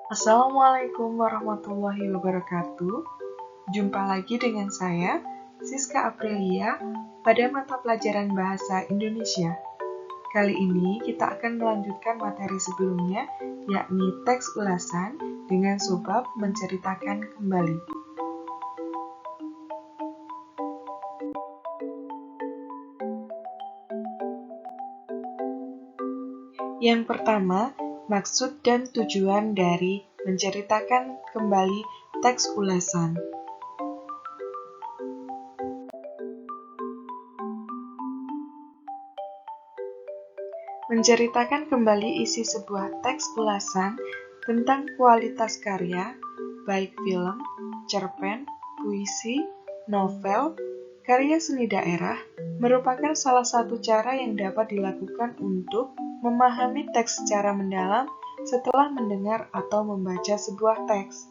Assalamualaikum warahmatullahi wabarakatuh. Jumpa lagi dengan saya, Siska Aprilia, pada mata pelajaran Bahasa Indonesia. Kali ini kita akan melanjutkan materi sebelumnya, yakni teks ulasan dengan subbab menceritakan kembali. Yang pertama, maksud dan tujuan dari menceritakan kembali teks ulasan. Menceritakan kembali isi sebuah teks ulasan tentang kualitas karya, baik film, cerpen, puisi, novel, karya seni daerah, merupakan salah satu cara yang dapat dilakukan untuk memahami teks secara mendalam setelah mendengar atau membaca sebuah teks.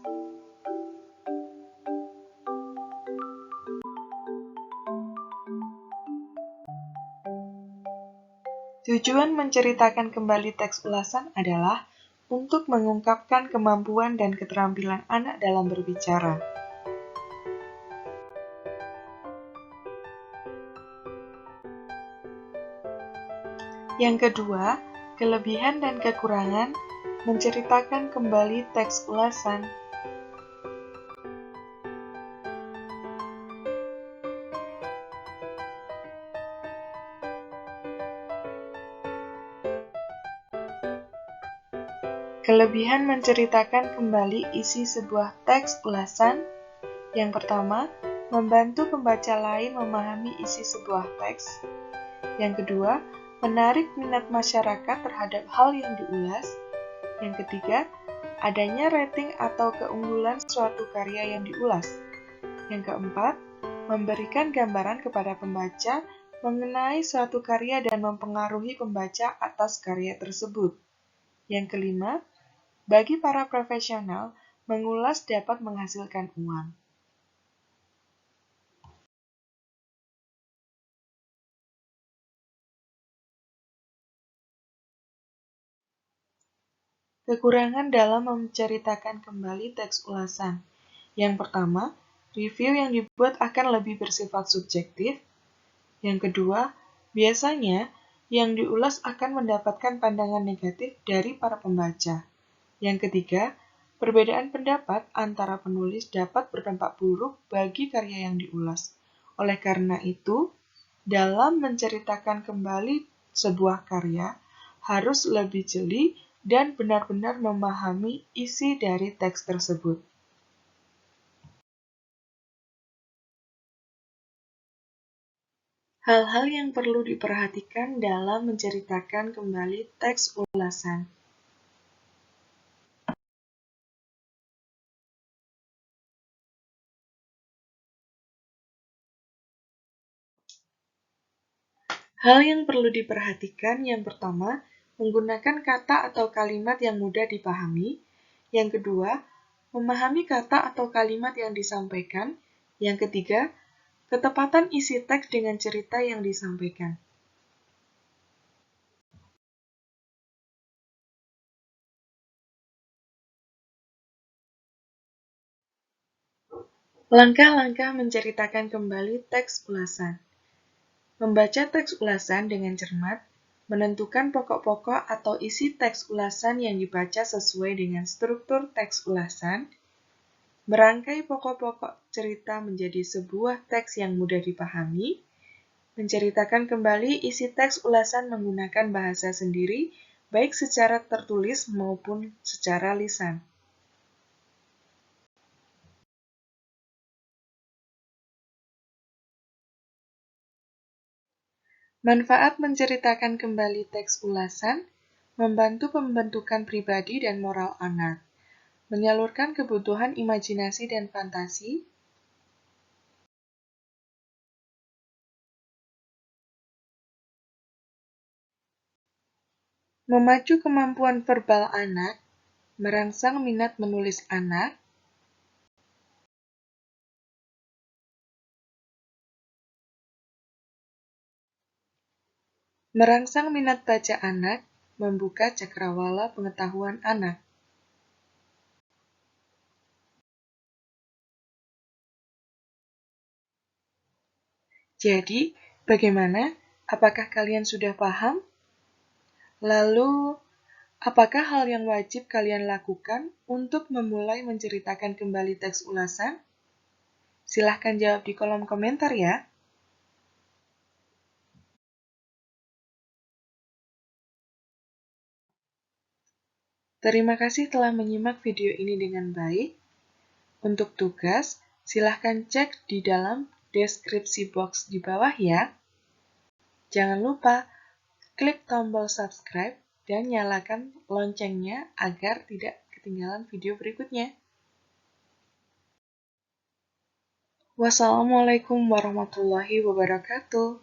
Tujuan menceritakan kembali teks ulasan adalah untuk mengungkapkan kemampuan dan keterampilan anak dalam berbicara. Yang kedua, kelebihan dan kekurangan menceritakan kembali teks ulasan. Kelebihan menceritakan kembali isi sebuah teks ulasan. Yang pertama, membantu pembaca lain memahami isi sebuah teks. Yang kedua, menarik minat masyarakat terhadap hal yang diulas. Yang ketiga, adanya rating atau keunggulan suatu karya yang diulas. Yang keempat, memberikan gambaran kepada pembaca mengenai suatu karya dan mempengaruhi pembaca atas karya tersebut. Yang kelima, bagi para profesional, mengulas dapat menghasilkan uang. Kekurangan dalam menceritakan kembali teks ulasan. Yang pertama, review yang dibuat akan lebih bersifat subjektif. Yang kedua, biasanya yang diulas akan mendapatkan pandangan negatif dari para pembaca. Yang ketiga, perbedaan pendapat antara penulis dapat berdampak buruk bagi karya yang diulas. Oleh karena itu, dalam menceritakan kembali sebuah karya, harus lebih jeli dan benar-benar memahami isi dari teks tersebut. Hal-hal yang perlu diperhatikan dalam menceritakan kembali teks ulasan. Hal yang perlu diperhatikan yang pertama, menggunakan kata atau kalimat yang mudah dipahami. Yang kedua, memahami kata atau kalimat yang disampaikan. Yang ketiga, ketepatan isi teks dengan cerita yang disampaikan. Langkah-langkah menceritakan kembali teks ulasan. Membaca teks ulasan dengan cermat, menentukan pokok-pokok atau isi teks ulasan yang dibaca sesuai dengan struktur teks ulasan, merangkai pokok-pokok cerita menjadi sebuah teks yang mudah dipahami, menceritakan kembali isi teks ulasan menggunakan bahasa sendiri, baik secara tertulis maupun secara lisan. Manfaat menceritakan kembali teks ulasan, membantu pembentukan pribadi dan moral anak, menyalurkan kebutuhan imajinasi dan fantasi, memacu kemampuan verbal anak, merangsang minat menulis anak, merangsang minat baca anak, membuka cakrawala pengetahuan anak. Jadi, bagaimana? Apakah kalian sudah paham? Lalu, apakah hal yang wajib kalian lakukan untuk memulai menceritakan kembali teks ulasan? Silahkan jawab di kolom komentar ya. Terima kasih telah menyimak video ini dengan baik. Untuk tugas, silahkan cek di dalam deskripsi box di bawah ya. Jangan lupa klik tombol subscribe dan nyalakan loncengnya agar tidak ketinggalan video berikutnya. Wassalamualaikum warahmatullahi wabarakatuh.